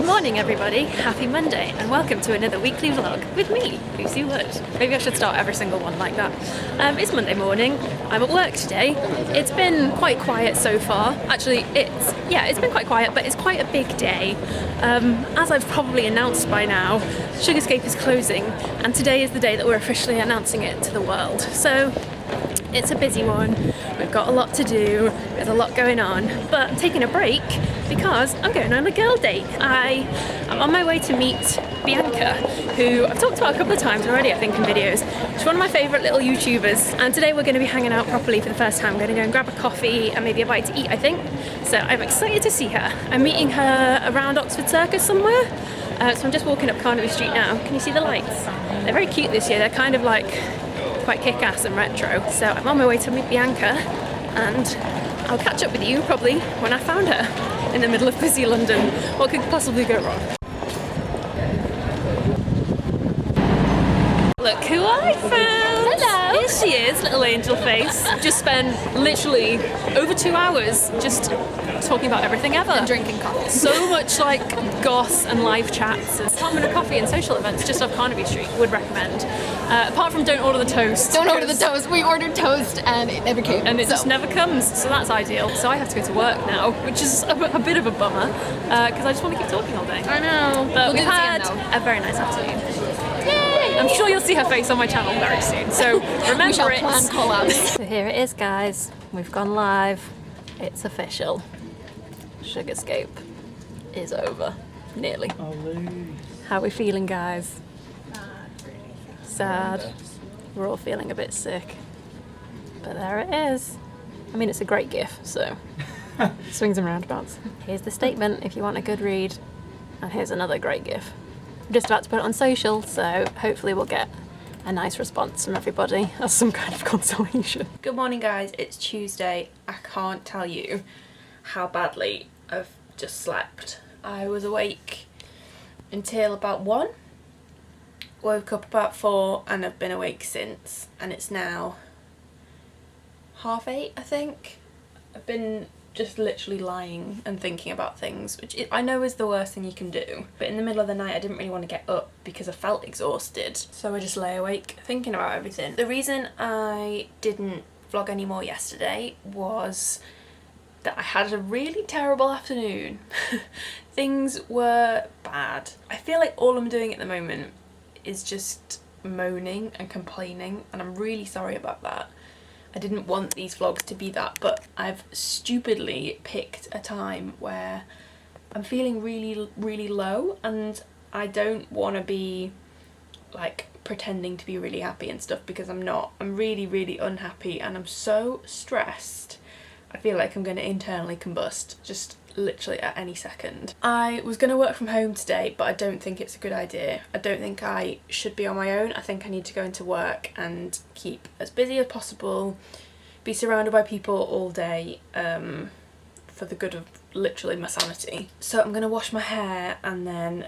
morning everybody, happy Monday and welcome to another weekly vlog with me, Lucy Wood. Maybe I should start every single one like that. It's Monday morning, I'm at work today. It's been quite quiet so far. Actually it's been quite quiet, but it's quite a big day. As I've probably announced by now, Sugarscape is closing and today is the day that we're officially announcing it to the world. So it's a busy one, we've got a lot to do, there's a lot going on, but I'm taking a break because I'm going on a girl date. I'm on my way to meet Bianca, who I've talked about a couple of times already, I think, in videos. She's one of my favourite little YouTubers, and today we're going to be hanging out properly for the first time. We're going to go and grab a coffee and maybe a bite to eat, I think. So I'm excited to see her. I'm meeting her around Oxford Circus somewhere. So I'm just walking up Carnaby Street now. Can you see the lights? They're very cute this year, they're kind of like quite kick-ass and retro. So I'm on my way to meet Bianca and I'll catch up with you probably when I found her in the middle of busy London. What could possibly go wrong? Look who I found! Hello! Here she is, little angel face. Just spent literally over 2 hours just talking about everything ever. And drinking coffee. So much like goss and live chats. Apartment and coffee and social events just off Carnaby Street, would recommend. Apart from don't order the toast. Don't order the toast. We ordered toast and it never came. And it just never comes, so that's ideal. So I have to go to work now, which is a bit of a bummer, because I just want to keep talking all day. I know. But We'll we've do this had again, a very nice afternoon. Yay! I'm sure you'll see her face on my channel very soon, so remember We shall it. plan collabs. So here it is, guys. We've gone live. It's official. Sugarscape is over. Nearly. How are we feeling, guys? Sad. We're all feeling a bit sick. But there it is. I mean, it's a great gif, so swings and roundabouts. Here's the statement if you want a good read. And here's another great gif. I'm just about to put it on social, so hopefully we'll get a nice response from everybody as some kind of consolation. Good morning, guys. It's Tuesday. I can't tell you how badly I've just slept. I was awake until about 1. Woke up about 4 and I've been awake since, and it's now 8:30, I think. I've been just literally lying and thinking about things, which I know is the worst thing you can do, but in the middle of the night I didn't really want to get up because I felt exhausted, so I just lay awake thinking about everything. The reason I didn't vlog anymore yesterday was that I had a really terrible afternoon. Things were bad. I feel like all I'm doing at the moment is just moaning and complaining, and I'm really sorry about that. I didn't want these vlogs to be that, but I've stupidly picked a time where I'm feeling really low, and I don't want to be like pretending to be really happy and stuff, because I'm not. I'm really unhappy and I'm so stressed. I feel like I'm going to internally combust just literally at any second. I was going to work from home today, but I don't think it's a good idea. I don't think I should be on my own. I think I need to go into work and keep as busy as possible, be surrounded by people all day, for the good of literally my sanity. So I'm going to wash my hair and then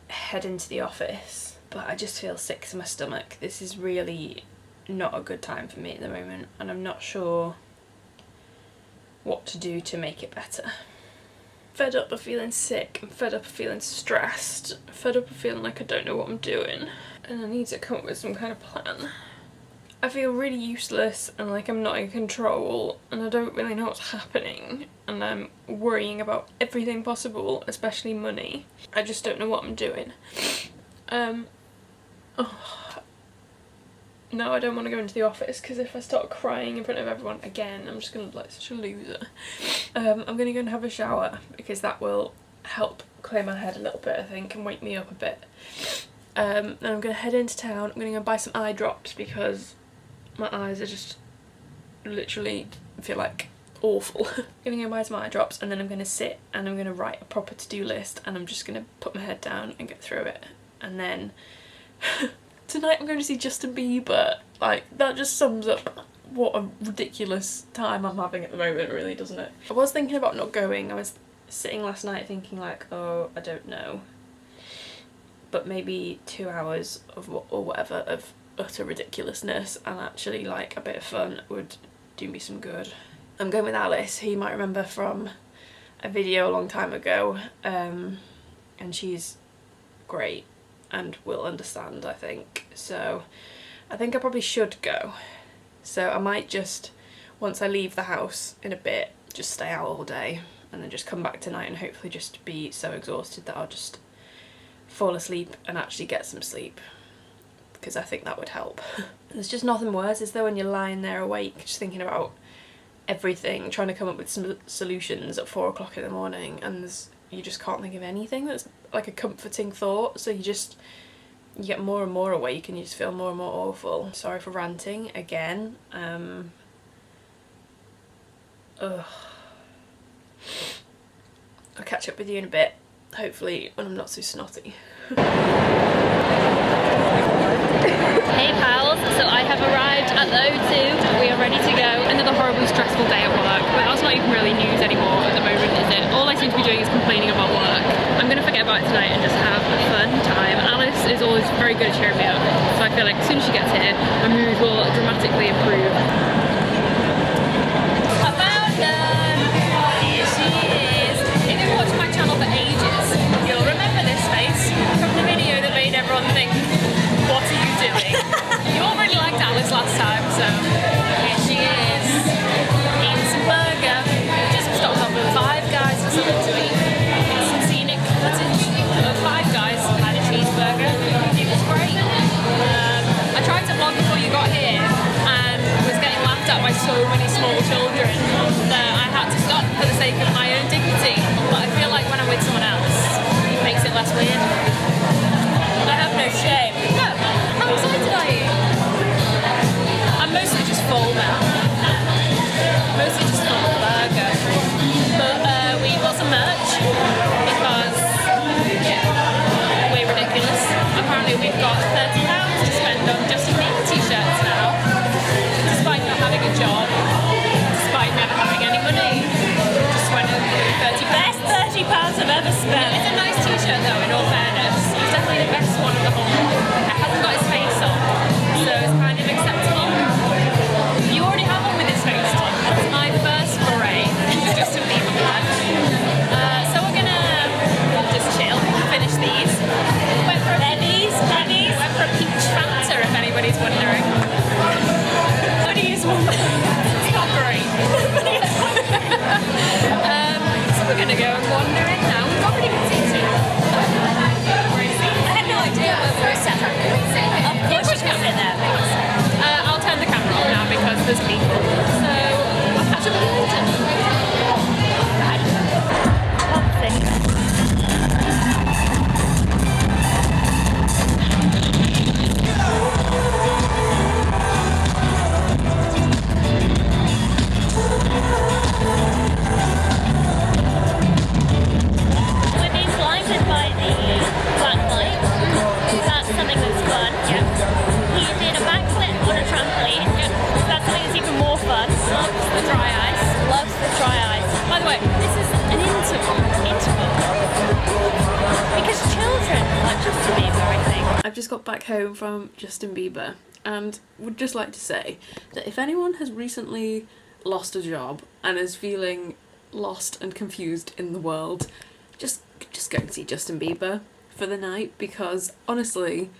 head into the office. But I just feel sick to my stomach. This is really not a good time for me at the moment, and I'm not sure what to do to make it better. Fed up of feeling sick, I'm fed up of feeling stressed, I'm fed up of feeling like I don't know what I'm doing, and I need to come up with some kind of plan. I feel really useless and like I'm not in control, and I don't really know what's happening, and I'm worrying about everything possible, especially money. I just don't know what I'm doing. No, I don't want to go into the office, because if I start crying in front of everyone again, I'm just going to look like such a loser. I'm going to go and have a shower, because that will help clear my head a little bit, I think, and wake me up a bit. Then I'm going to head into town. I'm going to go buy some eye drops, because my eyes are just literally feel like awful. I'm going to go buy some eye drops, and then I'm going to sit and I'm going to write a proper to-do list, and I'm just going to put my head down and get through it. And then tonight I'm going to see Justin Bieber. Like, that just sums up what a ridiculous time I'm having at the moment, really, doesn't it? I was thinking about not going. I was sitting last night thinking like, oh, I don't know. But maybe 2 hours of or whatever of utter ridiculousness and actually like a bit of fun would do me some good. I'm going with Alice, who you might remember from a video a long time ago, and she's great and will understand, I think. So I think I probably should go. So I might just, once I leave the house in a bit, just stay out all day and then just come back tonight and hopefully just be so exhausted that I'll just fall asleep and actually get some sleep, because I think that would help. There's just nothing worse, is there, when you're lying there awake just thinking about everything, trying to come up with some solutions at 4 o'clock in the morning, and you just can't think of anything that's like a comforting thought, so you get more and more awake and you just feel more and more awful. Sorry for ranting again. Ugh. I'll catch up with you in a bit, hopefully when I'm not so snotty. Hey pals, so I have arrived at the O2. We are ready to go. Another horribly stressful day at work, but that's not even really news anymore at the moment, is it? All I seem to be doing is complaining about work. I'm going to forget about it tonight and just have a fun time. Alice is always very good at cheering me up, so I feel like as soon as she gets here, my mood will dramatically improve. I found her! Here she is! If you've watched my channel for ages, you'll remember this face from the video that made everyone think, what are you doing? You all really liked Alice last time, so here she is, eating some burger. Just stopped off at Five Guys or something to eat. Some scenic footage of Five Guys, had a cheeseburger. It was great. I tried to vlog before you got here and was getting laughed at by so many small children that I had to stop for the sake of my own dignity. But I feel like when I'm with someone else, it makes it less weird. I have no shame. No, how excited are you? I'm mostly just full now. Mostly just full of burger. But we bought some merch because, yeah, we're ridiculous. Apparently we've got £30 to spend on Justin Bieber t-shirts now, despite not having a job, despite never having any money. Just went over the best £30 I've ever spent. It's a nice t-shirt though, in all fairness. It's definitely the best one of the whole lot. It hasn't got his face on, so it's kind of acceptable. You already have one with his face on. It's my first foray into Justin Bieber merch. So we're gonna just chill, finish these. Went for bevies. Went for a peach Fanta, if anybody's wondering. Nobody is one. It's not great. So we're gonna go and wander in now. We've got pretty good seats here. I had no idea where we're set up. Of course you can sit there, please. I'll turn the camera off now because there's people. So I'll catch up with you later. We're being blinded by the black light. That's something that's fun. Yeah. He did a backflip on a trampoline. Yeah. That's something that's even more fun. Loves the dry ice. Loves the dry ice. By the way, this is an interval. Because children like Justin Bieber, I think. I've just got back home from Justin Bieber and would just like to say that if anyone has recently lost a job and is feeling lost and confused in the world, just go and see Justin Bieber for the night, because honestly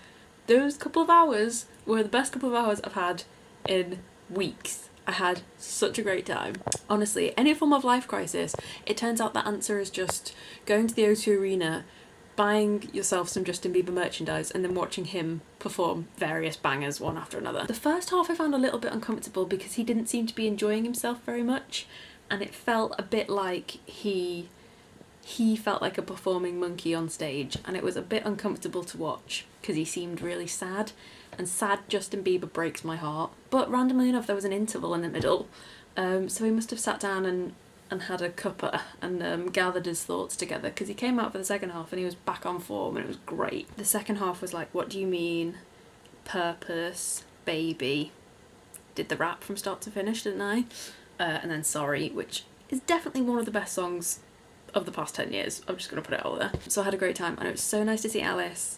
those couple of hours were the best couple of hours I've had in weeks. I had such a great time. Honestly, any form of life crisis, it turns out the answer is just going to the O2 Arena, buying yourself some Justin Bieber merchandise and then watching him perform various bangers one after another. The first half I found a little bit uncomfortable because he didn't seem to be enjoying himself very much, and it felt a bit like he felt like a performing monkey on stage, and it was a bit uncomfortable to watch because he seemed really sad, and sad Justin Bieber breaks my heart. But randomly enough there was an interval in the middle, so he must have sat down and had a cuppa and gathered his thoughts together, because he came out for the second half and he was back on form and it was great. The second half was like, What Do You Mean, Purpose, Baby, did the rap from start to finish, didn't I? And then Sorry, which is definitely one of the best songs of the past 10 years. I'm just going to put it out there. So I had a great time and it was so nice to see Alice.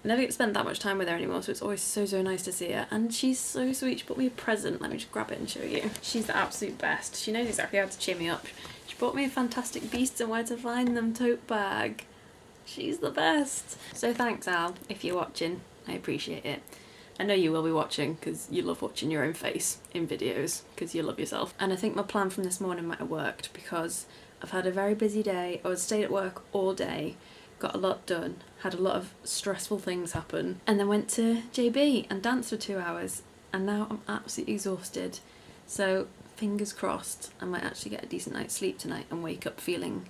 I never get to spend that much time with her anymore, so it's always so nice to see her. And she's so sweet. She bought me a present. Let me just grab it and show you. She's the absolute best. She knows exactly how to cheer me up. She bought me a Fantastic Beasts and Where to Find Them tote bag. She's the best. So thanks, Al, if you're watching. I appreciate it. I know you will be watching because you love watching your own face in videos because you love yourself. And I think my plan from this morning might have worked because I've had a very busy day. I was stayed at work all day, got a lot done, had a lot of stressful things happen, and then went to JB and danced for 2 hours, and now I'm absolutely exhausted. So fingers crossed I might actually get a decent night's sleep tonight and wake up feeling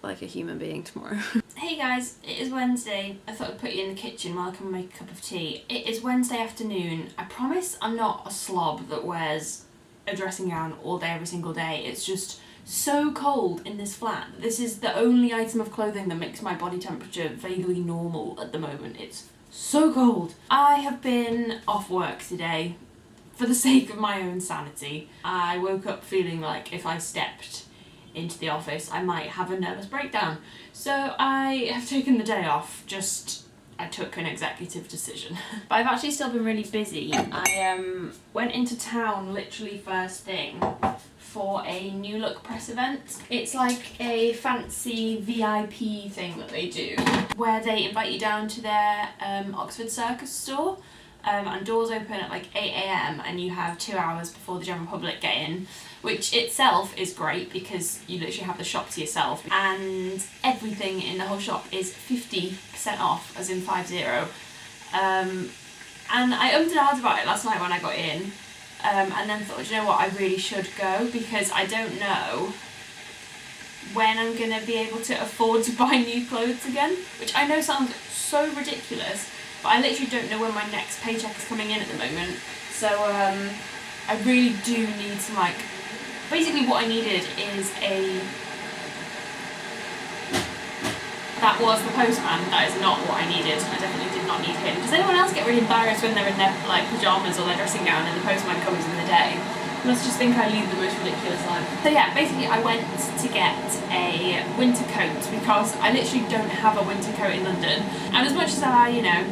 like a human being tomorrow. Hey guys, it is Wednesday. I thought I'd put you in the kitchen while I can make a cup of tea. It is Wednesday afternoon. I promise I'm not a slob that wears a dressing gown all day every single day. It's just so cold in this flat. This is the only item of clothing that makes my body temperature vaguely normal at the moment. It's so cold. I have been off work today for the sake of my own sanity. I woke up feeling like if I stepped into the office I might have a nervous breakdown. So I have taken the day off, I took an executive decision. But I've actually still been really busy. I went into town literally first thing for a New Look press event. It's like a fancy VIP thing that they do where they invite you down to their Oxford Circus store. And doors open at like 8 AM and you have 2 hours before the general public get in, which itself is great because you literally have the shop to yourself and everything in the whole shop is 50% off, as in 50. And I ummed and ahed about it last night when I got in, and then thought, you know what, I really should go because I don't know when I'm going to be able to afford to buy new clothes again, which I know sounds so ridiculous, but I literally don't know when my next paycheck is coming in at the moment. So I really do need some, like, basically what I needed is that was the postman. That is not what I needed. I definitely did not need him. Does anyone else get really embarrassed when they're in their like pyjamas or their dressing gown and the postman comes in the day? I must just think I lead the most ridiculous life. So yeah, basically I went to get a winter coat because I literally don't have a winter coat in London. And as much as I, you know,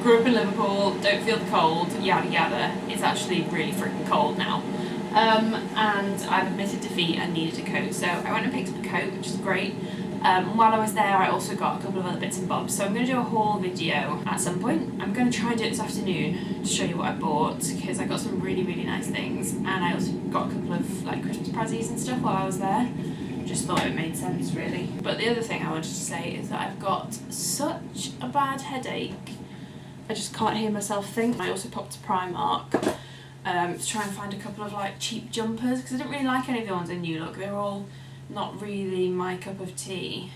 grew up in Liverpool, don't feel the cold, yada yada, it's actually really freaking cold now. And I've admitted defeat and needed a coat, so I went and picked up a coat, which is great. While I was there I also got a couple of other bits and bobs, so I'm going to do a haul video at some point. I'm going to try and do it this afternoon to show you what I bought because I got some really nice things, and I also got a couple of like Christmas prezzies and stuff while I was there. Just thought it made sense really. But the other thing I wanted to say is that I've got such a bad headache. I just can't hear myself think. I also popped to Primark to try and find a couple of like cheap jumpers because I didn't really like any of the ones in New Look. They were all not really my cup of tea.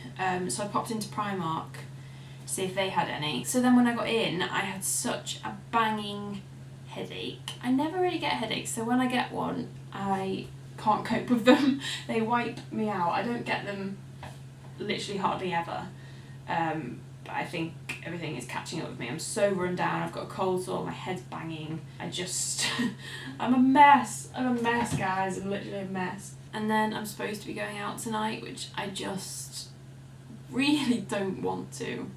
So I popped into Primark to see if they had any. So then when I got in, I had such a banging headache. I never really get headaches, so when I get one, I can't cope with them. They wipe me out. I don't get them literally hardly ever. But I think everything is catching up with me. I'm so run down, I've got a cold sore, my head's banging. I'm a mess. I'm a mess, guys. I'm literally a mess. And then I'm supposed to be going out tonight, which I just really don't want to.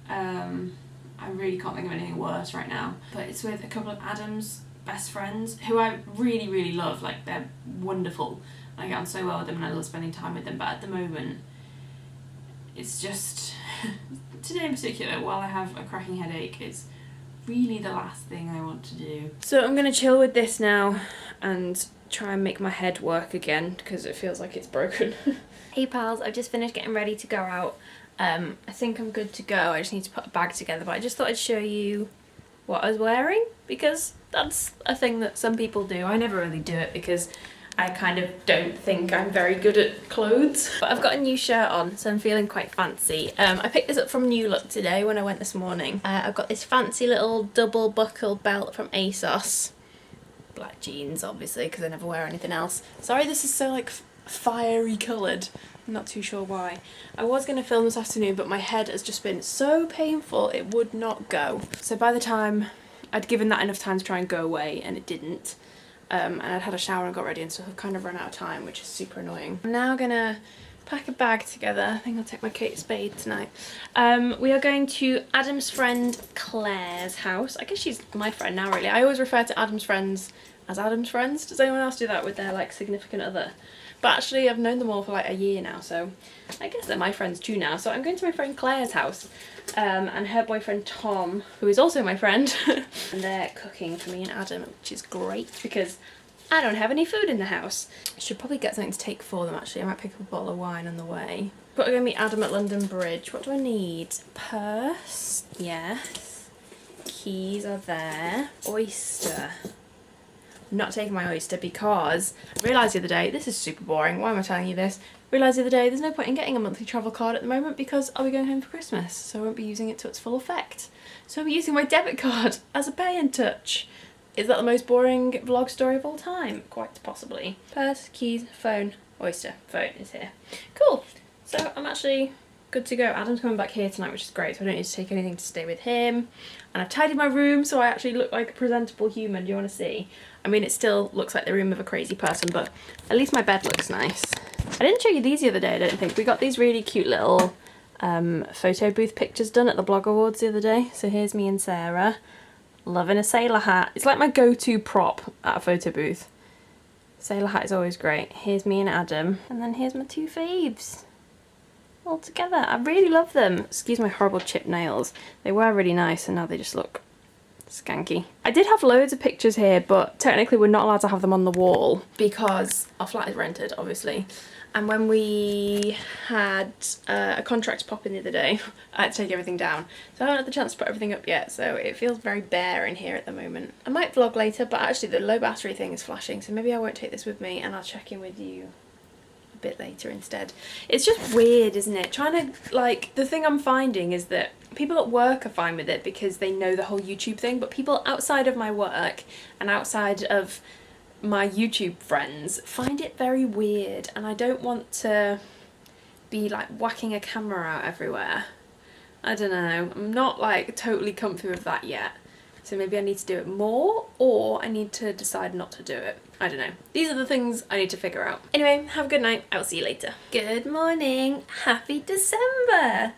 I really can't think of anything worse right now. But it's with a couple of Adam's best friends, who I really love. Like, they're wonderful. I get on so well with them and I love spending time with them. But at the moment, it's just... today in particular, while I have a cracking headache, it's really the last thing I want to do. So I'm going to chill with this now and try and make my head work again because it feels like it's broken. Hey pals, I've just finished getting ready to go out. I think I'm good to go. I just need to put a bag together, but I just thought I'd show you what I was wearing because that's a thing that some people do. I never really do it because I kind of don't think I'm very good at clothes. But I've got a new shirt on, so I'm feeling quite fancy. I picked this up from New Look today when I went this morning. I've got this fancy little double buckle belt from ASOS. Black jeans, obviously, because I never wear anything else. Sorry this is so like fiery coloured. I'm not too sure why. I was going to film this afternoon, but my head has just been so painful it would not go. So by the time I'd given that enough time to try and go away, and it didn't. And I'd had a shower and got ready and stuff. I've kind of run out of time, which is super annoying. I'm now gonna pack a bag together. I think I'll take my Kate Spade tonight. We are going to Adam's friend Claire's house. I guess she's my friend now, really. I always refer to Adam's friends as Adam's friends. Does anyone else do that with their like significant other? But actually I've known them all for like a year now, so I guess they're my friends too now. So I'm going to my friend Claire's house and her boyfriend Tom, who is also my friend, and they're cooking for me and Adam, which is great because I don't have any food in the house. I should probably get something to take for them actually. I might pick up a bottle of wine on the way. But we're going to meet Adam at London Bridge. What do I need? Purse? Yes. Keys are there. Oyster. I'm not taking my oyster because I realised the other day, this is super boring, why am I telling you this? Realised the other day there's no point in getting a monthly travel card at the moment because I'll be going home for Christmas, so I won't be using it to its full effect. So I'll be using my debit card as a pay and touch. Is that the most boring vlog story of all time? Quite possibly. Purse, keys, phone, oyster. Phone is here. Cool. So I'm actually good to go. Adam's coming back here tonight, which is great, so I don't need to take anything to stay with him. And I've tidied my room so I actually look like a presentable human. Do you want to see? I mean, it still looks like the room of a crazy person, but at least my bed looks nice. I didn't show you these the other day, I don't think. We got these really cute little photo booth pictures done at the Blog Awards the other day. So here's me and Sarah, loving a sailor hat. It's like my go-to prop at a photo booth. Sailor hat is always great. Here's me and Adam, and then here's my two faves all together. I really love them. Excuse my horrible chipped nails. They were really nice and now they just look skanky. I did have loads of pictures here, but technically we're not allowed to have them on the wall because our flat is rented, obviously. And when we had a contract pop in the other day, I had to take everything down. So I haven't had the chance to put everything up yet, so it feels very bare in here at the moment. I might vlog later, but actually the low battery thing is flashing, so maybe I won't take this with me and I'll check in with you a bit later instead. It's just weird, isn't it? Trying to, like, the thing I'm finding is that people at work are fine with it because they know the whole YouTube thing, but people outside of my work and outside of my YouTube friends find it very weird, and I don't want to be like whacking a camera out everywhere. I don't know, I'm not like totally comfy with that yet, so maybe I need to do it more, or I need to decide not to do it. I don't know. These are the things I need to figure out. Anyway, have a good night. I'll see you later. Good morning. Happy December.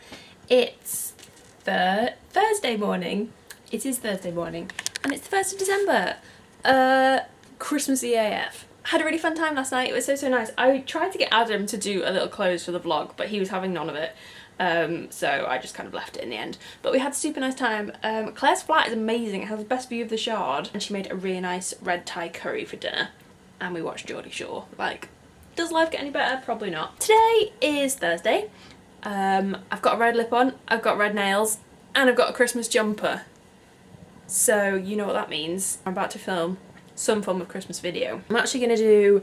It's Thursday morning. It is Thursday morning, and it's the 1st of December. Christmassy AF. I had a really fun time last night. It was so nice. I tried to get Adam to do a little close for the vlog, but he was having none of it. So I just kind of left it in the end. But we had a super nice time. Claire's flat is amazing. It has the best view of the Shard, and she made a really nice red Thai curry for dinner. And we watched Geordie Shore. Like, does life get any better? Probably not. Today is Thursday. I've got a red lip on, I've got red nails, and I've got a Christmas jumper. So you know what that means. I'm about to film some form of Christmas video. I'm actually going to do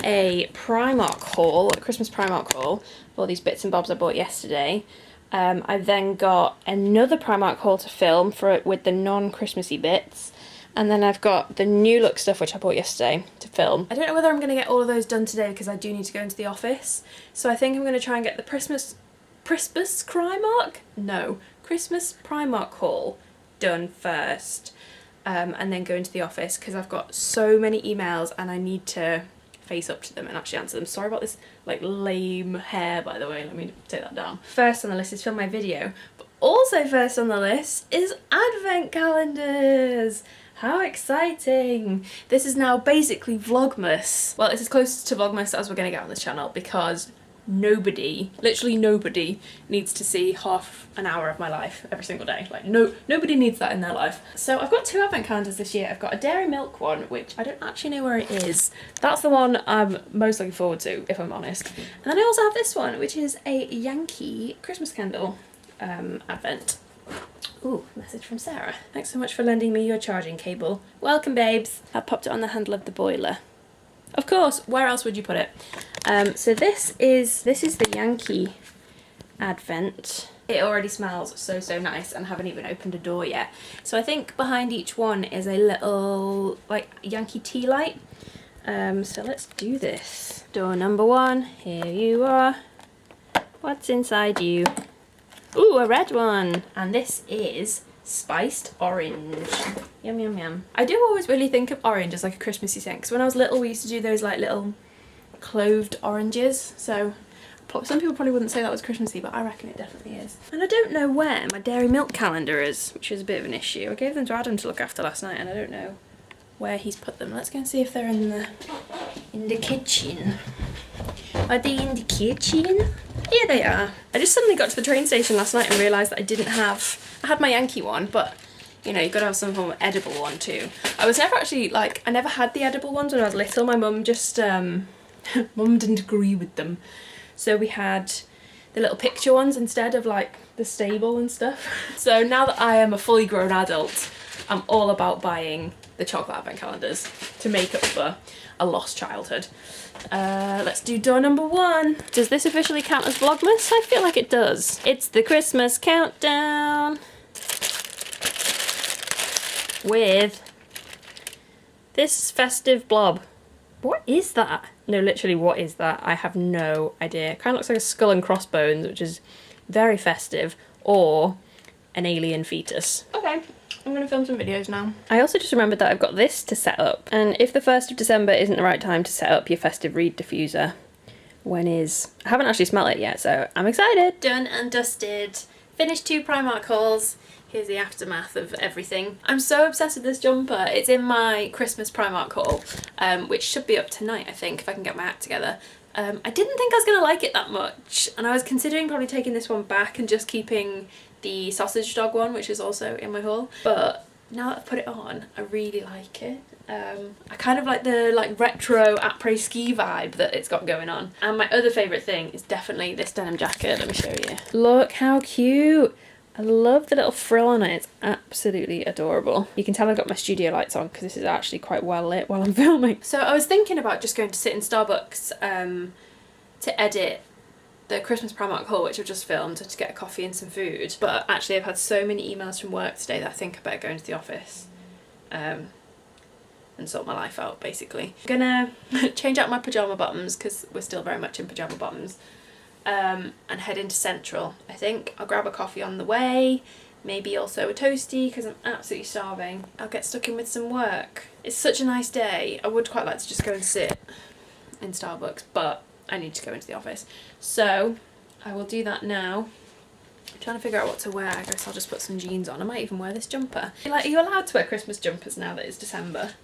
a Primark haul, a Christmas Primark haul, for all these bits and bobs I bought yesterday. I've then got another Primark haul to film for it with the non-Christmassy bits, and then I've got the new look stuff which I bought yesterday to film. I don't know whether I'm going to get all of those done today because I do need to go into the office, so I think I'm going to try and get the Christmas Primark haul done first. And then go into the office because I've got so many emails and I need to face up to them and actually answer them. Sorry about this like lame hair, by the way, let me take that down. First on the list is film my video, but also first on the list is advent calendars. How exciting! This is now basically Vlogmas. Well, it's as close to Vlogmas as we're going to get on this channel because nobody, literally nobody, needs to see half an hour of my life every single day. Like, nobody needs that in their life. So I've got 2 advent calendars this year. I've got a dairy milk one, which I don't actually know where it is. That's the one I'm most looking forward to, if I'm honest. And then I also have this one, which is a Yankee Christmas candle advent. Ooh, message from Sarah. Thanks so much for lending me your charging cable. Welcome, babes. I popped it on the handle of the boiler. Of course, where else would you put it? So this is the Yankee advent. It already smells so nice and I haven't even opened a door yet. So I think behind each one is a little like Yankee tea light. So let's do this. Door number 1, here you are. What's inside you? Ooh, a red one. And this is spiced orange. Yum yum yum. I do always really think of orange as like a Christmassy scent because when I was little we used to do those like little cloved oranges, so Some people probably wouldn't say that was Christmassy, but I reckon it definitely is. And I don't know where my dairy milk calendar is, which is a bit of an issue. I gave them to Adam to look after last night, and I don't know where he's put them. Let's go and see if they're in the kitchen. Are they in the kitchen? Here they are. I just suddenly got to the train station last night and realised that I had my Yankee one, but you know, you've got to have some form of edible one too. I was never actually, like, I never had the edible ones when I was little. My mum just, mum didn't agree with them. So we had the little picture ones instead of, like, the stable and stuff. So now that I am a fully grown adult, I'm all about buying the chocolate advent calendars to make up for a lost childhood. Let's do door number 1. Does this officially count as Vlogmas? I feel like it does. It's the Christmas countdown with this festive blob. What is that? No, literally, what is that? I have no idea. It kind of looks like a skull and crossbones, which is very festive, or an alien fetus. Okay, I'm gonna film some videos now. I also just remembered that I've got this to set up, and if the 1st of December isn't the right time to set up your festive reed diffuser, when is? I haven't actually smelled it yet, so I'm excited. Done and dusted. Finished 2 Primark hauls. Here's the aftermath of everything. I'm so obsessed with this jumper. It's in my Christmas Primark haul, which should be up tonight, I think, if I can get my act together. I didn't think I was gonna like it that much, and I was considering probably taking this one back and just keeping the sausage dog one, which is also in my haul. But now that I've put it on, I really like it. I kind of like the retro après-ski vibe that it's got going on. And my other favourite thing is definitely this denim jacket. Let me show you. Look how cute. I love the little frill on it. It's absolutely adorable. You can tell I've got my studio lights on because this is actually quite well lit while I'm filming. So I was thinking about just going to sit in Starbucks to edit the Christmas Primark haul, which I've just filmed, to get a coffee and some food. But actually I've had so many emails from work today that I think I better go into the office and sort my life out, basically. I'm gonna change out my pyjama bottoms because we're still very much in pyjama bottoms. And head into Central. I think I'll grab a coffee on the way, maybe also a toastie because I'm absolutely starving. I'll get stuck in with some work. It's such a nice day. I would quite like to just go and sit in Starbucks, but I need to go into the office. So I will do that now. I'm trying to figure out what to wear. I guess I'll just put some jeans on. I might even wear this jumper. Like, are you allowed to wear Christmas jumpers now that it's December?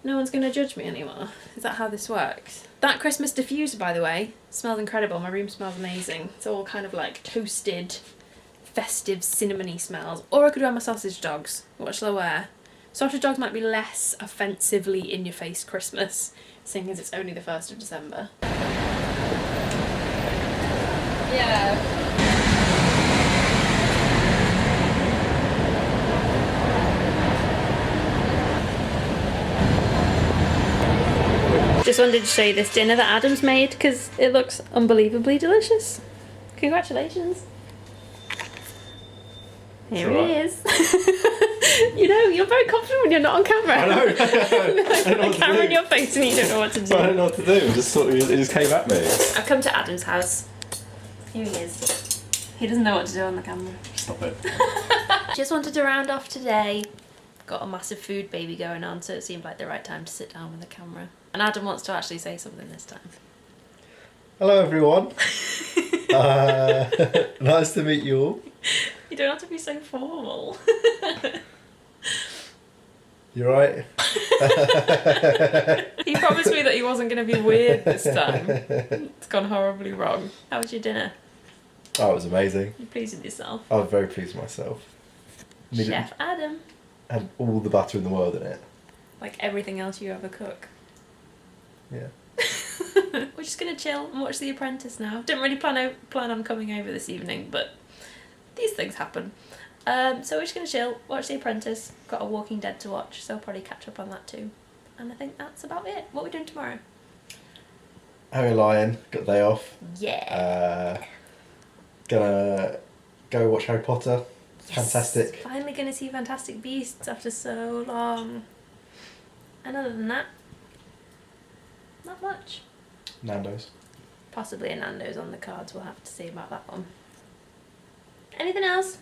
No one's going to judge me anymore. Is that how this works? That Christmas diffuser, by the way, smells incredible. My room smells amazing. It's all kind of like toasted, festive, cinnamony smells. Or I could wear my sausage dogs. What shall I wear? Sausage dogs might be less offensively in your face Christmas, seeing as it's only the 1st of December. Yeah. Just wanted to show you this dinner that Adam's made because it looks unbelievably delicious. Congratulations. Here he is. You know, you're very confident when you're not on camera. I know. The camera in your face and you don't know what to do. I don't know what to do. It just came at me. I've come to Adam's house. Here he is. He doesn't know what to do on the camera. Stop it. Just wanted to round off today. Got a massive food baby going on, so it seemed like the right time to sit down with the camera. And Adam wants to actually say something this time. Hello everyone. Nice to meet you all. You don't have to be so formal. You're right. He promised me that he wasn't going to be weird this time. It's gone horribly wrong. How was your dinner? Oh, it was amazing. You pleased with yourself? I was very pleased with myself. Chef Adam. Had all the butter in the world in it. Like everything else you ever cook. Yeah. We're just going to chill and watch The Apprentice now. Didn't really plan on coming over this evening, but these things happen. So we're just going to chill, watch The Apprentice. Got a Walking Dead to watch, so I'll probably catch up on that too. And I think that's about it. What are we doing tomorrow? Having a lie-in, got the day off. Yeah. Gonna go watch Harry Potter. Yes. Fantastic. Finally going to see Fantastic Beasts after so long. And other than that, not much. Nando's. Possibly a Nando's on the cards. We'll have to see about that one. Anything else?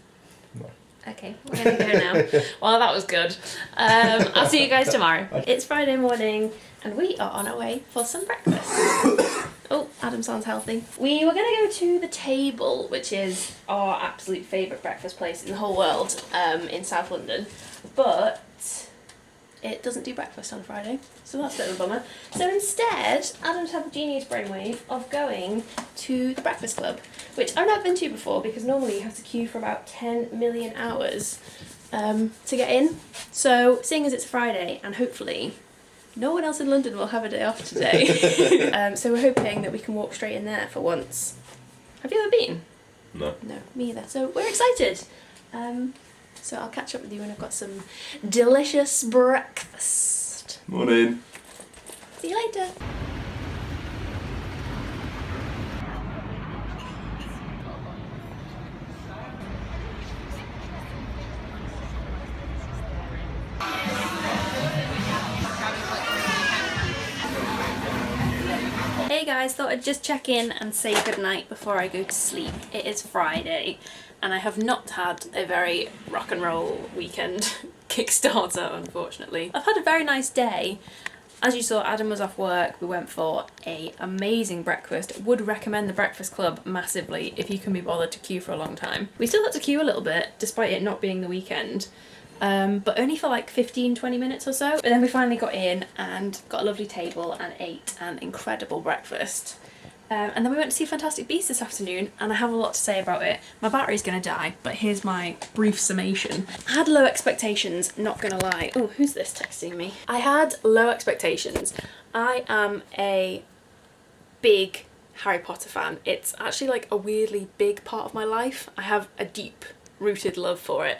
No. Okay, we're going to go now. Well, that was good. I'll see you guys tomorrow. It's Friday morning and we are on our way for some breakfast. Oh, Adam sounds healthy. We were going to go to the Table, which is our absolute favourite breakfast place in the whole world, in South London, but it doesn't do breakfast on a Friday, so that's a bit of a bummer. So instead, Adam's had the genius brainwave of going to the Breakfast Club, which I've never been to before because normally you have to queue for about 10 million hours to get in. So seeing as it's a Friday and hopefully no one else in London will have a day off today. So we're hoping that we can walk straight in there for once. Have you ever been? No. No, me either. So we're excited. So I'll catch up with you when I've got some delicious breakfast. Morning. See you later. Hey guys, thought I'd just check in and say goodnight before I go to sleep. It is Friday and I have not had a very rock and roll weekend Kickstarter, unfortunately. I've had a very nice day. As you saw, Adam was off work. We went for an amazing breakfast. Would recommend the Breakfast Club massively if you can be bothered to queue for a long time. We still had to queue a little bit despite it not being the weekend. But only for like 15-20 minutes or so. But then we finally got in and got a lovely table and ate an incredible breakfast. And then we went to see Fantastic Beasts this afternoon and I have a lot to say about it. My battery's gonna die, but here's my brief summation. I had low expectations, not gonna lie. Oh, who's this texting me? I had low expectations. I am a big Harry Potter fan. It's actually like a weirdly big part of my life. I have a deep rooted love for it.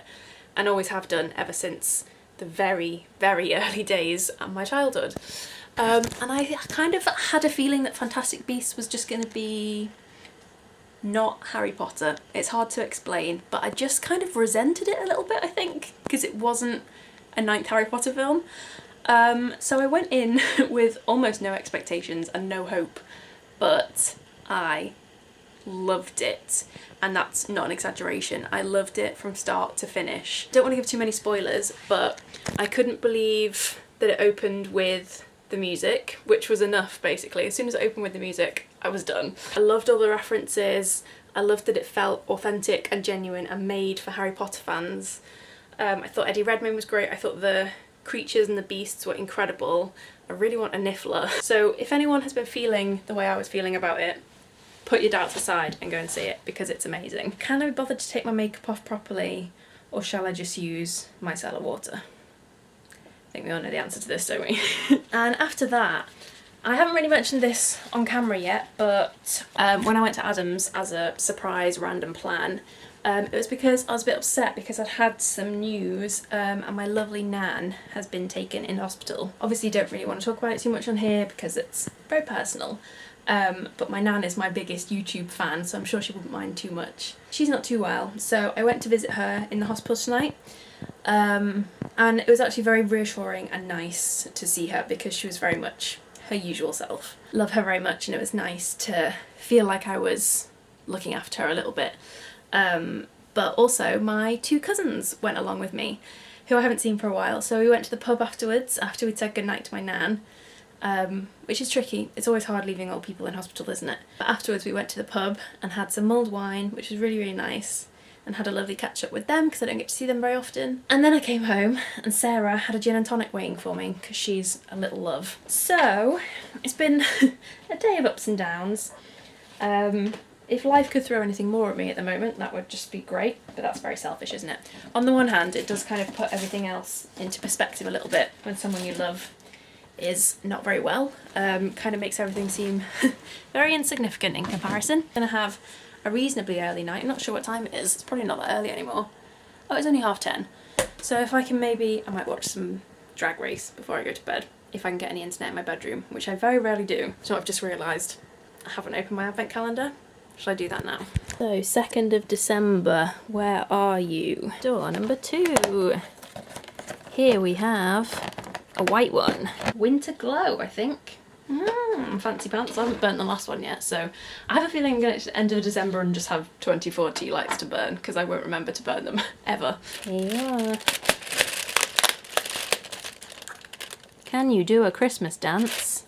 And always have done ever since the very, very early days of my childhood. And I kind of had a feeling that Fantastic Beasts was just going to be not Harry Potter. It's hard to explain, but I just kind of resented it a little bit, I think, because it wasn't a 9th Harry Potter film. So I went in with almost no expectations and no hope, but I loved it. And that's not an exaggeration. I loved it from start to finish. Don't want to give too many spoilers, but I couldn't believe that it opened with the music, which was enough basically. As soon as it opened with the music, I was done. I loved all the references. I loved that it felt authentic and genuine and made for Harry Potter fans. I thought Eddie Redmayne was great. I thought the creatures and the beasts were incredible. I really want a Niffler. So if anyone has been feeling the way I was feeling about it, put your doubts aside and go and see it because it's amazing. Can I be bothered to take my makeup off properly or shall I just use micellar water? I think we all know the answer to this, don't we? And after that, I haven't really mentioned this on camera yet, but when I went to Adam's as a surprise random plan, it was because I was a bit upset because I'd had some news and my lovely nan has been taken in hospital. Obviously don't really want to talk about it too much on here because it's very personal. But my nan is my biggest YouTube fan, so I'm sure she wouldn't mind too much. She's not too well, so I went to visit her in the hospital tonight. And it was actually very reassuring and nice to see her because she was very much her usual self. Love her very much and it was nice to feel like I was looking after her a little bit. But also my 2 cousins went along with me, who I haven't seen for a while. So we went to the pub afterwards, after we'd said goodnight to my nan. Which is tricky. It's always hard leaving old people in hospital, isn't it? But afterwards we went to the pub and had some mulled wine, which was really, really nice, and had a lovely catch up with them because I don't get to see them very often. And then I came home and Sarah had a gin and tonic waiting for me because she's a little love. So it's been a day of ups and downs. If life could throw anything more at me at the moment, that would just be great, but that's very selfish, isn't it? On the one hand, it does kind of put everything else into perspective a little bit when someone you love is not very well. Kind of makes everything seem very insignificant in comparison. I'm gonna have a reasonably early night. I'm not sure what time it is. It's probably not that early anymore. Oh, it's only 10:30. So if I can I might watch some Drag Race before I go to bed. If I can get any internet in my bedroom, which I very rarely do. So I've just realised I haven't opened my advent calendar. Shall I do that now? So 2nd of December, where are you? Door number 2. Here we have a white one. Winter Glow, I think. Fancy pants. I haven't burnt the last one yet, so I have a feeling I'm going to end of December and just have 24 tea lights to burn because I won't remember to burn them ever. Here you are. Can you do a Christmas dance?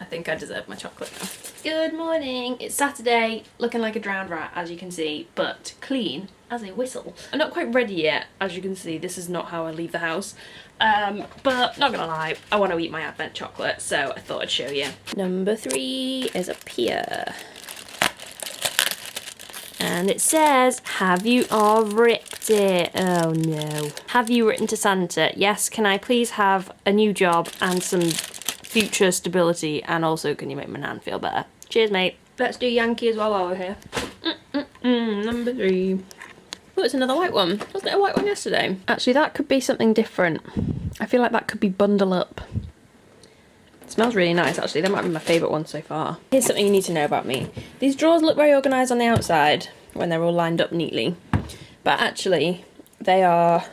think I deserve my chocolate now. Good morning. It's Saturday, looking like a drowned rat, as you can see, but clean as a whistle. I'm not quite ready yet, as you can see. This is not how I leave the house. But not gonna lie, I want to eat my advent chocolate, so I thought I'd show you. Number 3 is up here. And it says, have you all ripped it? Oh no. Have you written to Santa? Yes, can I please have a new job and some future stability, and also can you make my nan feel better? Cheers, mate. Let's do Yankee as well while we're here. Number 3. Oh, it's another white one. Wasn't it a white one yesterday? Actually, that could be something different. I feel like that could be Bundle Up. It smells really nice, actually. That might be my favourite one so far. Here's something you need to know about me. These drawers look very organised on the outside when they're all lined up neatly. But actually, they are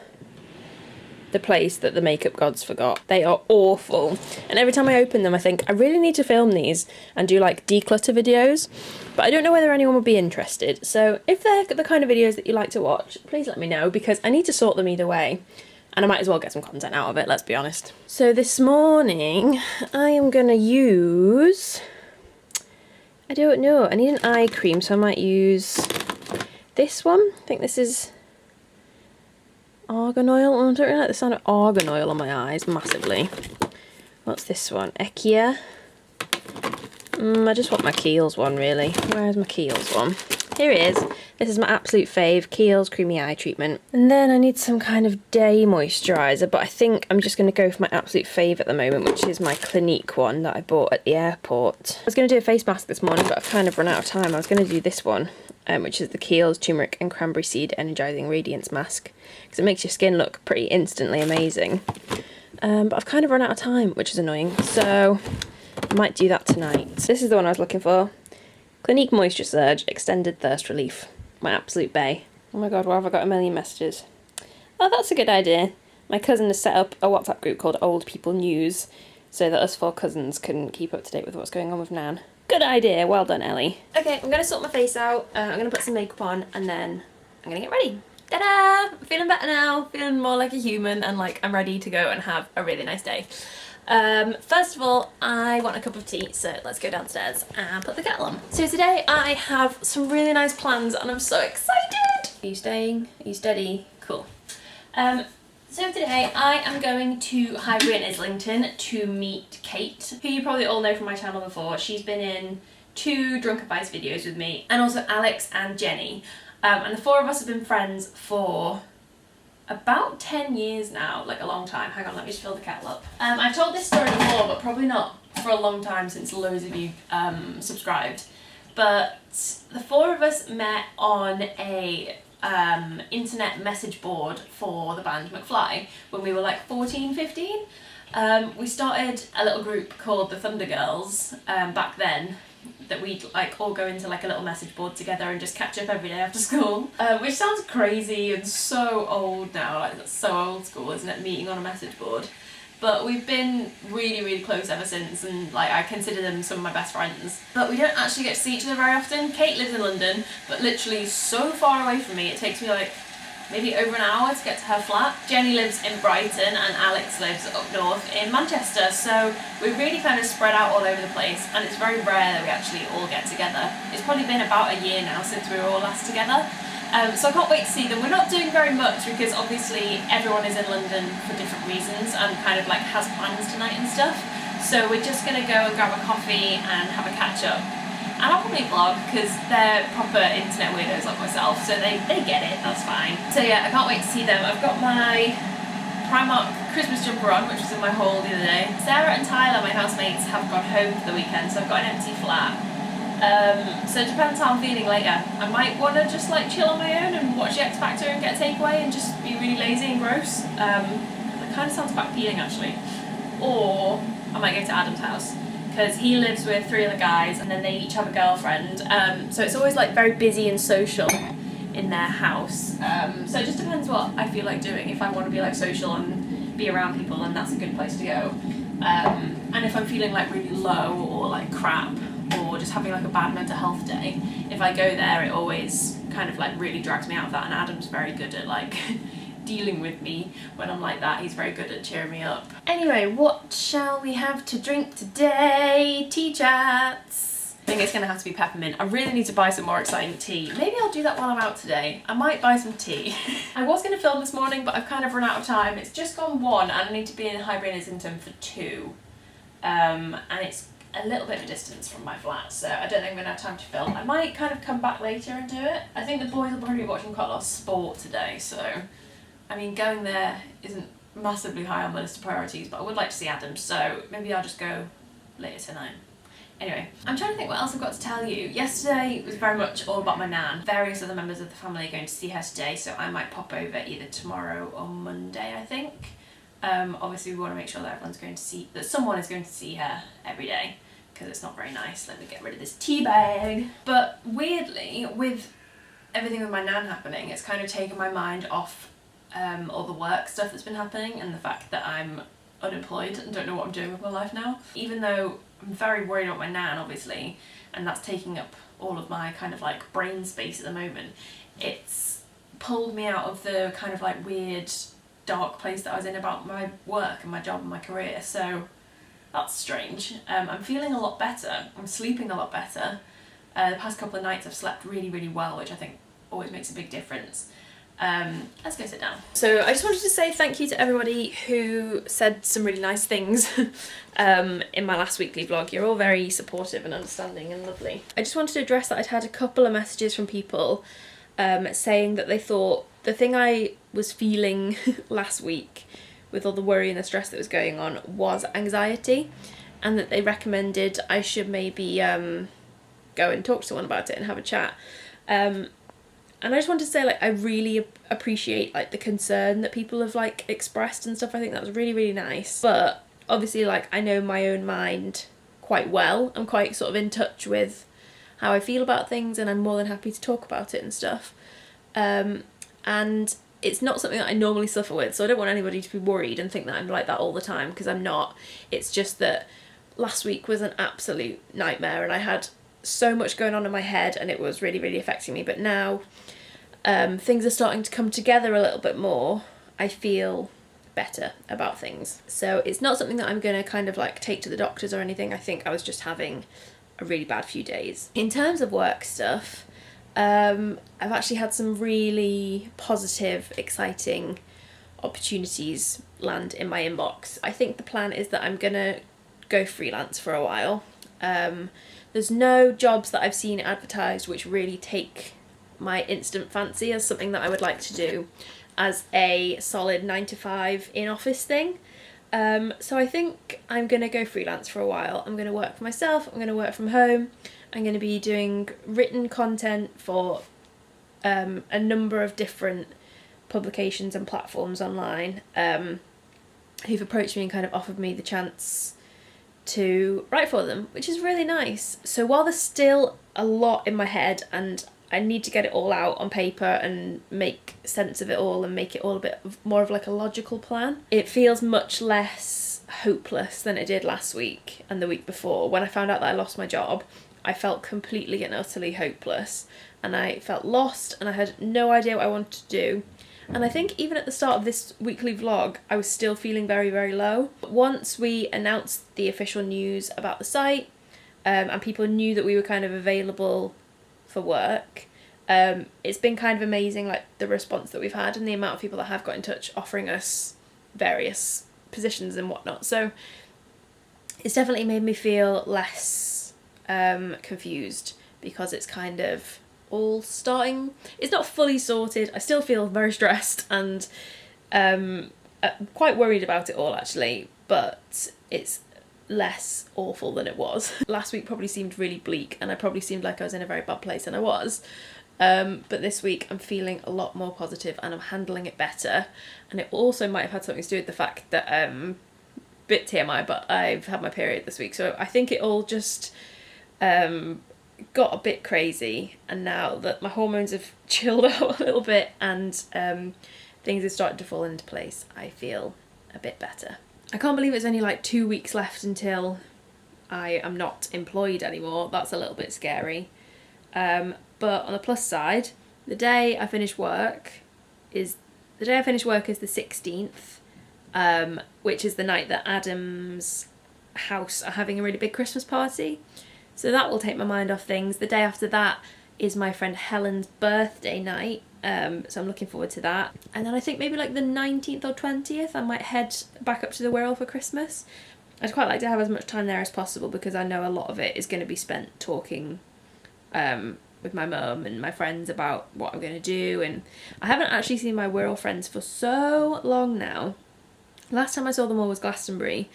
the place that the makeup gods forgot. They are awful. And every time I open them, I think, I really need to film these and do like declutter videos. But I don't know whether anyone would be interested. So if they're the kind of videos that you like to watch, please let me know, because I need to sort them either way. And I might as well get some content out of it, let's be honest. So this morning, I am gonna use, I don't know, I need an eye cream, so I might use this one. I think this is argan oil. I don't really like the sound of argan oil on my eyes, massively. What's this one? Ekia. I just want my Kiehl's one, really. Where's my Kiehl's one? Here it is. This is my absolute fave, Kiehl's Creamy Eye Treatment. And then I need some kind of day moisturiser, but I think I'm just going to go for my absolute fave at the moment, which is my Clinique one that I bought at the airport. I was going to do a face mask this morning, but I've kind of run out of time. I was going to do this one, which is the Kiehl's Turmeric and Cranberry Seed Energising Radiance Mask, because it makes your skin look pretty instantly amazing. But I've kind of run out of time, which is annoying, so I might do that tonight. This is the one I was looking for. Clinique Moisture Surge Extended Thirst Relief. My absolute bae. Oh my god, why have I got a million messages? Oh, that's a good idea. My cousin has set up a WhatsApp group called Old People News, so that us 4 cousins can keep up to date with what's going on with Nan. Good idea, well done, Ellie. Okay, I'm going to sort my face out, I'm going to put some makeup on, and then I'm going to get ready. Ta-da! I'm feeling better now, feeling more like a human, and like I'm ready to go and have a really nice day. First of all, I want a cup of tea, so let's go downstairs and put the kettle on. So today I have some really nice plans and I'm so excited! Are you staying? Are you steady? Cool. So today I am going to Highbury in Islington to meet Kate, who you probably all know from my channel before. She's been in 2 Drunk Advice videos with me, and also Alex and Jenny. And the 4 of us have been friends for about 10 years now, like a long time. Hang on, let me just fill the kettle up. I've told this story before, but probably not for a long time since loads of you subscribed. But the 4 of us met on a internet message board for the band McFly when we were like 14, 15. We started a little group called the Thunder Girls back then, that we'd like all go into like a little message board together and just catch up every day after school, which sounds crazy and so old now, like that's so old school, isn't it, meeting on a message board? But we've been really, really close ever since, and like I consider them some of my best friends. But we don't actually get to see each other very often. Kate lives in London, but literally so far away from me, it takes me like maybe over an hour to get to her flat. Jenny lives in Brighton and Alex lives up north in Manchester, so we're really kind of spread out all over the place, and it's very rare that we actually all get together. It's probably been about a year now since we were all last together, so I can't wait to see them. We're not doing very much because obviously everyone is in London for different reasons and kind of like has plans tonight and stuff, so we're just going to go and grab a coffee and have a catch up. And I'll probably vlog because they're proper internet weirdos like myself, so they get it, that's fine. So yeah, I can't wait to see them. I've got my Primark Christmas jumper on, which was in my haul the other day. Sarah and Tyler, my housemates, have gone home for the weekend, so I've got an empty flat. So it depends how I'm feeling later. I might want to just like chill on my own and watch the X Factor and get a takeaway and just be really lazy and gross. That kind of sounds quite appealing actually. Or I might go to Adam's house, because he lives with 3 other guys and then they each have a girlfriend, so it's always like very busy and social in their house, so it just depends what I feel like doing. If I want to be like social and be around people, then that's a good place to go, and if I'm feeling like really low or like crap or just having like a bad mental health day, if I go there it always kind of like really drags me out of that, and Adam's very good at like dealing with me when I'm like that. He's very good at cheering me up. Anyway, what shall we have to drink today? Tea chats. I think it's going to have to be peppermint. I really need to buy some more exciting tea. Maybe I'll do that while I'm out today. I might buy some tea. I was going to film this morning, but I've kind of run out of time. It's just gone 1 and I need to be in Hibernian Islington for 2. And it's a little bit of a distance from my flat, so I don't think I'm going to have time to film. I might kind of come back later and do it. I think the boys will probably be watching quite a lot of sport today, so I mean, going there isn't massively high on the list of priorities, but I would like to see Adam, so maybe I'll just go later tonight. Anyway, I'm trying to think what else I've got to tell you. Yesterday was very much all about my nan. Various other members of the family are going to see her today, so I might pop over either tomorrow or Monday, I think. Obviously we want to make sure that someone is going to see her every day, because it's not very nice. Let me get rid of this tea bag. But weirdly, with everything with my nan happening, it's kind of taken my mind off all the work stuff that's been happening and the fact that I'm unemployed and don't know what I'm doing with my life now. Even though I'm very worried about my nan, obviously, and that's taking up all of my kind of like brain space at the moment, it's pulled me out of the kind of like weird dark place that I was in about my work and my job and my career, so that's strange. I'm feeling a lot better. I'm sleeping a lot better. The past couple of nights I've slept really, really well, which I think always makes a big difference. Let's go sit down. So I just wanted to say thank you to everybody who said some really nice things in my last weekly vlog. You're all very supportive and understanding and lovely. I just wanted to address that I'd had a couple of messages from people saying that they thought the thing I was feeling last week with all the worry and the stress that was going on was anxiety, and that they recommended I should maybe go and talk to someone about it and have a chat. And I just wanted to say, like, I really appreciate like the concern that people have like expressed and stuff. I think that was really, really nice. But obviously, like, I know my own mind quite well. I'm quite sort of in touch with how I feel about things, and I'm more than happy to talk about it and stuff. And it's not something that I normally suffer with, so I don't want anybody to be worried and think that I'm like that all the time, because I'm not. It's just that last week was an absolute nightmare and I had so much going on in my head and it was really, really affecting me. But now things are starting to come together a little bit more. I feel better about things. So it's not something that I'm going to kind of like take to the doctors or anything. I think I was just having a really bad few days. In terms of work stuff, I've actually had some really positive, exciting opportunities land in my inbox. I think the plan is that I'm gonna go freelance for a while. There's no jobs that I've seen advertised which really take my instant fancy as something that I would like to do as a solid 9-to-5 in-office thing. So I think I'm gonna go freelance for a while. I'm gonna work for myself, I'm gonna work from home, I'm going to be doing written content for a number of different publications and platforms online who've approached me and kind of offered me the chance to write for them, which is really nice. So while there's still a lot in my head and I need to get it all out on paper and make sense of it all and make it all a bit more of like a logical plan, it feels much less hopeless than it did last week and the week before. When I found out that I lost my job, I felt completely and utterly hopeless and I felt lost and I had no idea what I wanted to do. And I think even at the start of this weekly vlog, I was still feeling very, very low. But once we announced the official news about the site and people knew that we were kind of available for work, it's been kind of amazing, like the response that we've had and the amount of people that have got in touch offering us various positions and whatnot. So it's definitely made me feel less confused, because it's kind of all starting. It's not fully sorted. I still feel very stressed and quite worried about it all actually, but it's less awful than it was. Last week probably seemed really bleak and I probably seemed like I was in a very bad place, and I was. But this week I'm feeling a lot more positive and I'm handling it better, and it also might have had something to do with the fact that bit TMI, but I've had my period this week, so I think it all just got a bit crazy, and now that my hormones have chilled out a little bit and things have started to fall into place, I feel a bit better. I can't believe it's only like 2 weeks left until I am not employed anymore. That's a little bit scary. But on the plus side, the day I finish work is The day I finish work is the 16th, which is the night that Adam's house are having a really big Christmas party. So that will take my mind off things. The day after that is my friend Helen's birthday night, so I'm looking forward to that. And then I think maybe like the 19th or 20th I might head back up to the Wirral for Christmas. I'd quite like to have as much time there as possible because I know a lot of it is going to be spent talking with my mum and my friends about what I'm going to do. And I haven't actually seen my Wirral friends for so long now. Last time I saw them all was Glastonbury,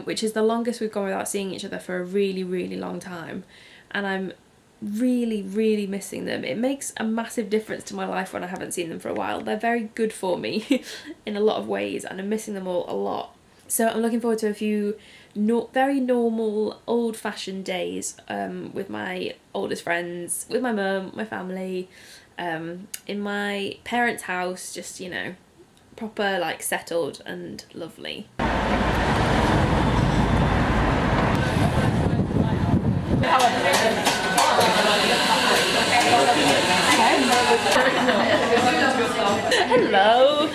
which is the longest we've gone without seeing each other for a really, really long time. And I'm really, really missing them. It makes a massive difference to my life when I haven't seen them for a while. They're very good for me in a lot of ways, and I'm missing them all a lot. So I'm looking forward to a few very normal, old-fashioned days with my oldest friends, with my mum, my family, in my parents' house, just, you know, proper, like, settled and lovely. Hello!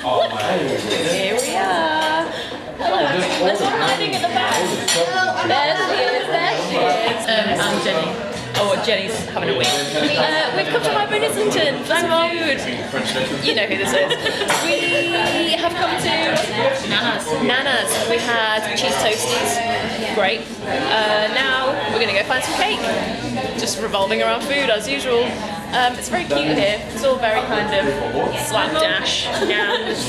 Here we are! Hello! There's one hiding at the back! There she is! I'm Jenny. Oh, Jenny's having a week. We've come to Highbury Islington for some food. You know who this is. We have come to Nana's. We had cheese toasties. Great. Now we're going to go find some cake. Just revolving around food as usual. It's very cute here. It's all very kind of slapdash and this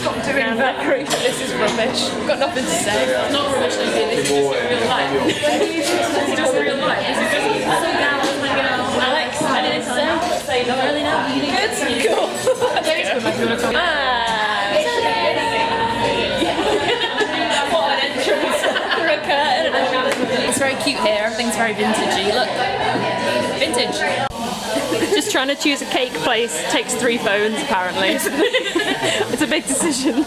is rubbish. I've got nothing to say. It's not rubbish, this is just real life. This is just real life. This is just some gals hanging out. Alex, anything to say? Not really, no. Good? Cool. What an entrance for a curtain. It's very cute here. Everything's very vintagey. Look. Vintage. Just trying to choose a cake place takes 3 phones apparently. It's a big decision.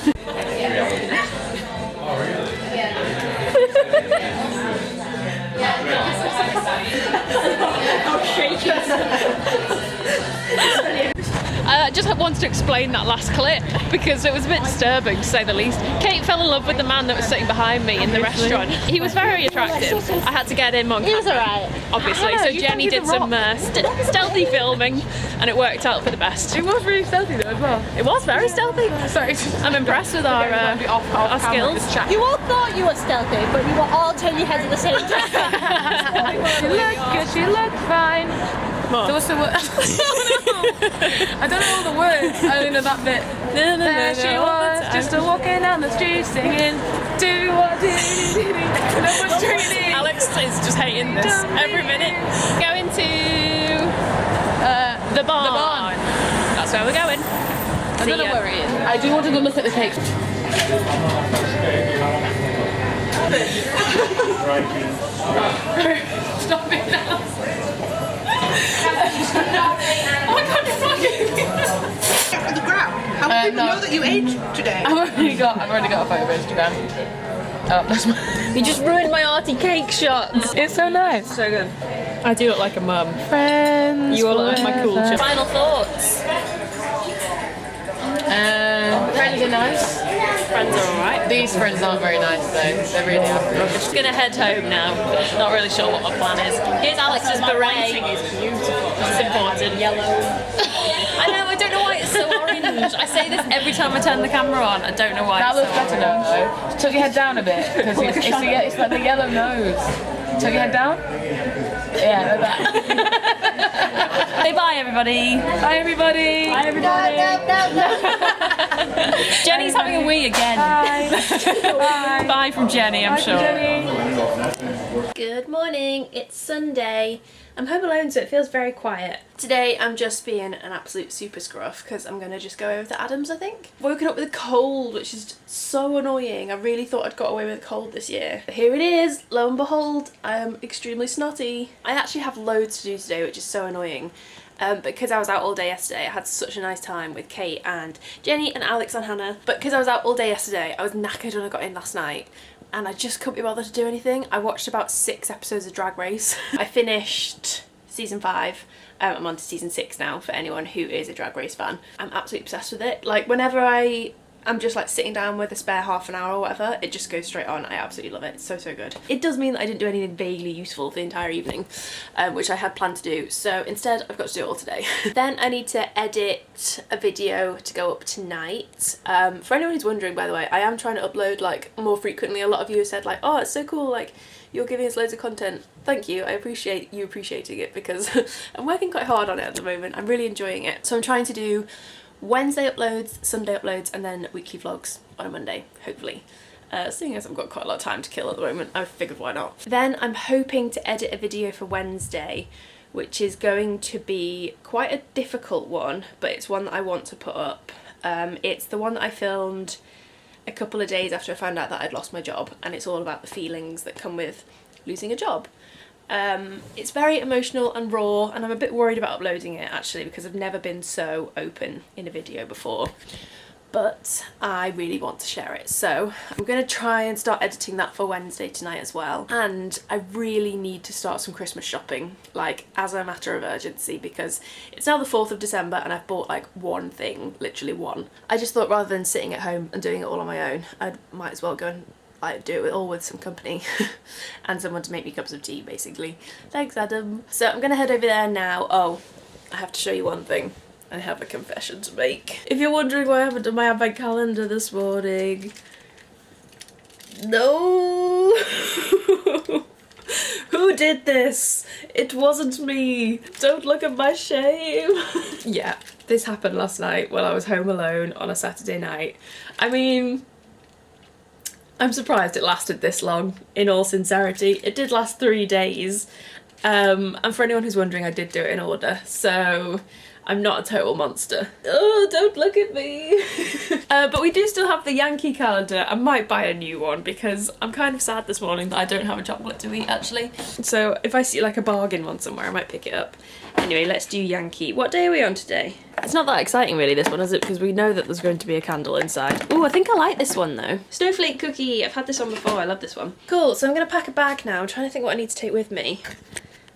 I just wanted to explain that last clip because it was a bit disturbing to say the least. Kate fell in love with the man that was sitting behind me in the restaurant. He was very attractive. I had to get him on camera. He was alright. Obviously, so Jenny did some stealthy filming and it worked out for the best. It was really stealthy though as well. It was very stealthy. Sorry. I'm impressed with our skills. You all thought you were stealthy, but you were all turning your heads at the same time. She looked good, she looked fine. There was some I don't know all the words, I only know that bit. There she was, just walking down the street singing, do what do. No one's treating. Alex is just hating this every minute. Going to the barn. That's where we're going. I don't know where it is. I do want to go look at the cake. Stop it now. Oh my god, you're fucking For the gram. How many people know that you ate today? I've already got a photo of Instagram. Oh, that's my... You just ruined my arty cake shots. It's so nice. So good. I do look like a mum. Friends. You all look like my cool children. Final thoughts. Friends are nice. Friends are alright. These friends aren't very nice though. They're really average. I'm just gonna head home now. Not really sure what my plan is. Here's Alex's beret. It's beautiful. It's important. Yellow. I know. I don't know why it's so orange. I say this every time I turn the camera on. I don't know why. That it's looks so better orange. though. Just tilt your head down a bit because it's like the yellow nose. Tilt your head down. Yeah, like that. Say bye, everybody. Bye everybody. Bye, everybody. No. Jenny's having a wee again. Bye. Bye. Bye from Jenny, I'm sure. Jenny. Good morning, it's Sunday. I'm home alone, so it feels very quiet. Today I'm just being an absolute super scruff because I'm going to just go over to Adam's, I think. Woken up with a cold, which is so annoying. I really thought I'd got away with a cold this year. But here it is, lo and behold, I am extremely snotty. I actually have loads to do today, which is so annoying. Because I was out all day yesterday, I had such a nice time with Kate and Jenny and Alex and Hannah. But because I was out all day yesterday, I was knackered when I got in last night. And I just couldn't be bothered to do anything. I watched about 6 episodes of Drag Race. I finished season 5 I'm on to season 6 now, for anyone who is a Drag Race fan. I'm absolutely obsessed with it. Like, whenever I'm just like sitting down with a spare half an hour or whatever, it just goes straight on. I absolutely love it. It's so, so good. It does mean that I didn't do anything vaguely useful for the entire evening, which I had planned to do. So instead, I've got to do it all today. Then I need to edit a video to go up tonight. For anyone who's wondering, by the way, I am trying to upload like more frequently. A lot of you have said like, oh, it's so cool, like you're giving us loads of content. Thank you. I appreciate you appreciating it, because I'm working quite hard on it at the moment. I'm really enjoying it. So I'm trying to do Wednesday uploads, Sunday uploads, and then weekly vlogs on a Monday, hopefully. Seeing as I've got quite a lot of time to kill at the moment, I figured why not. Then I'm hoping to edit a video for Wednesday, which is going to be quite a difficult one, but it's one that I want to put up. It's the one that I filmed a couple of days after I found out that I'd lost my job, and it's all about the feelings that come with losing a job. It's very emotional and raw, and I'm a bit worried about uploading it actually, because I've never been so open in a video before, but I really want to share it. So I'm going to try and start editing that for Wednesday tonight as well. And I really need to start some Christmas shopping, like as a matter of urgency, because it's now the 4th of December and I've bought like one thing, literally one. I just thought rather than sitting at home and doing it all on my own, I might as well go and like do it all with some company and someone to make me cups of tea, basically. Thanks, Adam. So I'm gonna head over there now. Oh, I have to show you one thing. I have a confession to make. If you're wondering what happened to my advent calendar this morning, no. Who did this? It wasn't me. Don't look at my shame. Yeah, this happened last night while I was home alone on a Saturday night. I mean, I'm surprised it lasted this long, in all sincerity. It did last 3 days. And for anyone who's wondering, I did do it in order, so I'm not a total monster. Oh, don't look at me. But we do still have the Yankee calendar. I might buy a new one because I'm kind of sad this morning that I don't have a chocolate to eat, actually. So if I see like a bargain one somewhere, I might pick it up. Anyway, let's do Yankee. What day are we on today? It's not that exciting really, this one, is it? Because we know that there's going to be a candle inside. Oh, I think I like this one though. Snowflake cookie. I've had this one before. I love this one. Cool, so I'm going to pack a bag now. I'm trying to think what I need to take with me.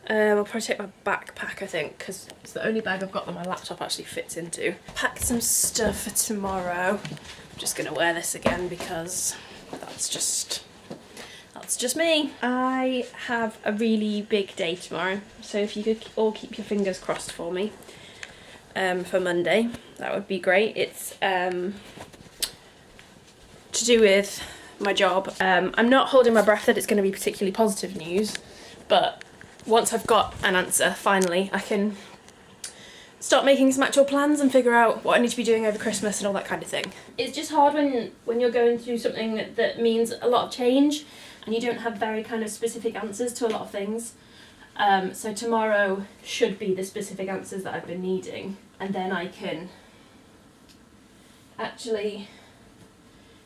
I'll probably take my backpack, I think, because it's the only bag I've got that my laptop actually fits into. Packed some stuff for tomorrow. I'm just going to wear this again because that's just me. I have a really big day tomorrow, so if you could all keep your fingers crossed for me for Monday, that would be great. It's to do with my job. I'm not holding my breath that it's going to be particularly positive news, but once I've got an answer, finally, I can start making some actual plans and figure out what I need to be doing over Christmas and all that kind of thing. It's just hard when you're going through something that means a lot of change and you don't have very kind of specific answers to a lot of things. So tomorrow should be the specific answers that I've been needing, and then I can actually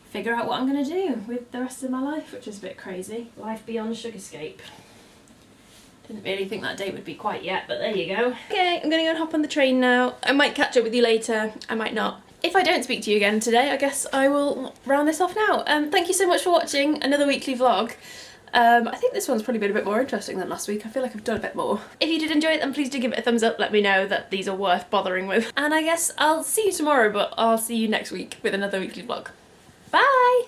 figure out what I'm going to do with the rest of my life, which is a bit crazy. Life beyond Sugarscape. Didn't really think that date would be quite yet, but there you go. Okay, I'm gonna go and hop on the train now. I might catch up with you later, I might not. If I don't speak to you again today, I guess I will round this off now. Thank you so much for watching another weekly vlog. I think this one's probably been a bit more interesting than last week. I feel like I've done a bit more. If you did enjoy it, then please do give it a thumbs up. Let me know that these are worth bothering with. And I guess I'll see you tomorrow, but I'll see you next week with another weekly vlog. Bye!